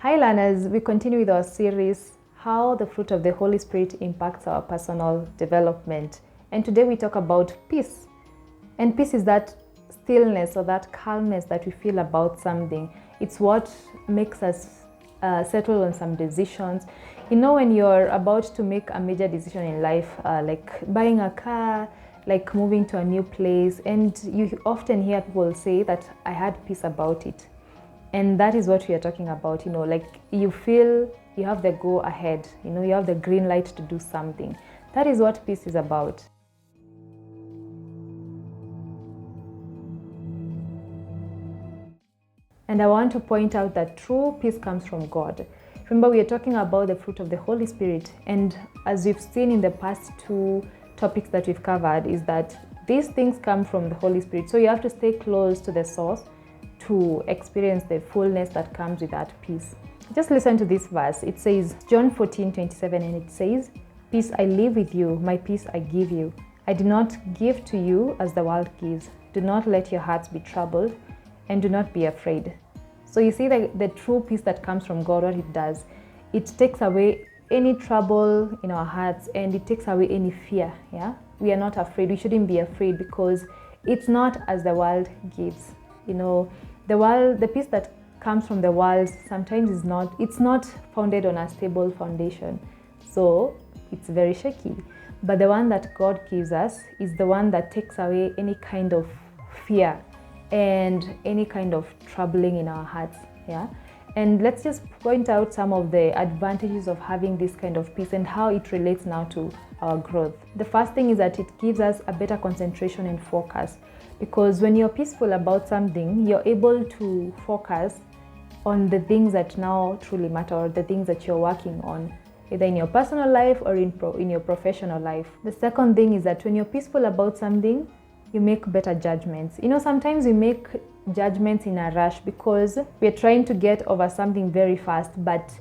Hi learners, we continue with our series, How the Fruit of the Holy Spirit Impacts Our Personal Development. And today we talk about peace. And peace is that stillness or that calmness that we feel about something. It's what makes us settle on some decisions. You know, when you're about to make a major decision in life, like buying a car, like moving to a new place, and you often hear people say that I had peace about it. And that is what we are talking about, like you feel you have the go ahead, you have the green light to do something. That is what peace is about. And I want to point out that true peace comes from God. Remember, we are talking about the fruit of the Holy Spirit. And as we've seen in the past two topics that we've covered, is that these things come from the Holy Spirit. So you have to stay close to the source to experience the fullness that comes with that peace. Just listen to this verse. It says, John 14:27, and it says, "Peace I leave with you, my peace I give you. I do not give to you as the world gives. Do not let your hearts be troubled, and do not be afraid." So you see the true peace that comes from God, what it does, it takes away any trouble in our hearts, and it takes away any fear. We are not afraid. We shouldn't be afraid because it's not as the world gives. The peace that comes from the world sometimes it's not founded on a stable foundation. So it's very shaky. But the one that God gives us is the one that takes away any kind of fear and any kind of troubling in our hearts. And let's just point out some of the advantages of having this kind of peace and how it relates now to our growth. The first thing is that it gives us a better concentration and focus, because when you're peaceful about something, you're able to focus on the things that now truly matter, or the things that you're working on, either in your personal life or in your professional life. The second thing is that when you're peaceful about something, you make better judgments. Sometimes we make judgments in a rush because we're trying to get over something very fast. But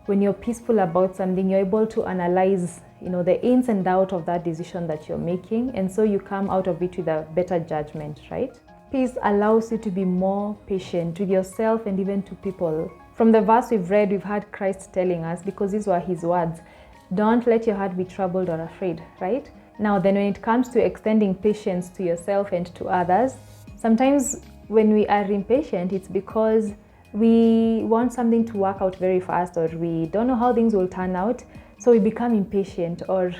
when you're peaceful about something, you're able to analyze, the ins and outs of that decision that you're making. And so you come out of it with a better judgment, right? Peace allows you to be more patient with yourself and even to people. From the verse we've read, we've had Christ telling us, because these were his words, don't let your heart be troubled or afraid, right? Now then, when it comes to extending patience to yourself and to others, sometimes when we are impatient, it's because we want something to work out very fast, or we don't know how things will turn out, so we become impatient, or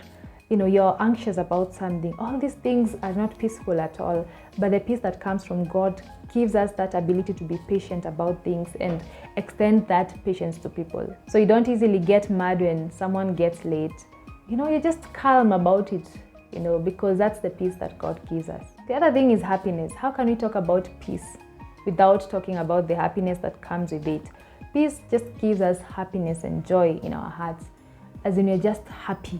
you're anxious about something. All these things are not peaceful at all, but the peace that comes from God gives us that ability to be patient about things and extend that patience to people. So you don't easily get mad when someone gets late. You're just calm about it, because that's the peace that God gives us. The other thing is happiness. How can we talk about peace without talking about the happiness that comes with it? Peace just gives us happiness and joy in our hearts, as in you're just happy,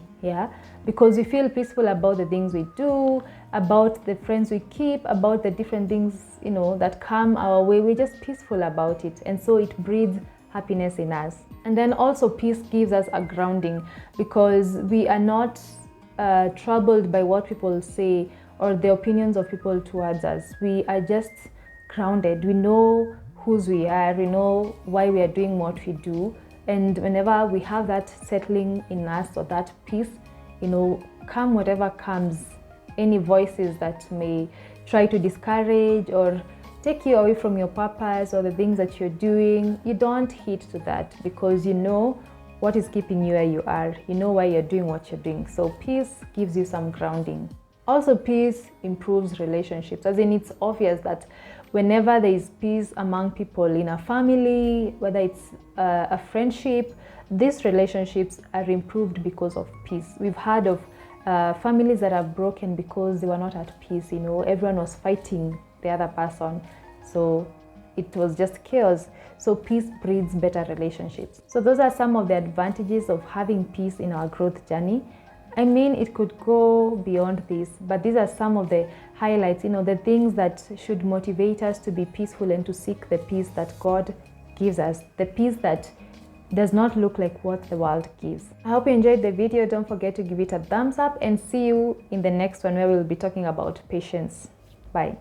because we feel peaceful about the things we do, about the friends we keep, about the different things, that come our way. We're just peaceful about it, and so it breeds happiness in us. And then also peace gives us a grounding, because we are not troubled by what people say or the opinions of people towards us. We are just grounded. We know whose we are. We know why we are doing what we do. And whenever we have that settling in us, or that peace, come whatever comes, any voices that may try to discourage or take you away from your purpose or the things that you're doing, you don't heed to that, because you know what is keeping you where you are. You know why you're doing what you're doing. So peace gives you some grounding. Also, peace improves relationships, as in it's obvious that whenever there is peace among people in a family, whether it's a friendship, these relationships are improved because of peace. We've heard of families that are broken because they were not at peace. Everyone was fighting the other person, so it was just chaos. So peace breeds better relationships. So those are some of the advantages of having peace in our growth journey. It could go beyond this, but these are some of the highlights, the things that should motivate us to be peaceful and to seek the peace that God gives us, the peace that does not look like what the world gives. I hope you enjoyed the video. Don't forget to give it a thumbs up, and see you in the next one, where we'll be talking about patience. Bye.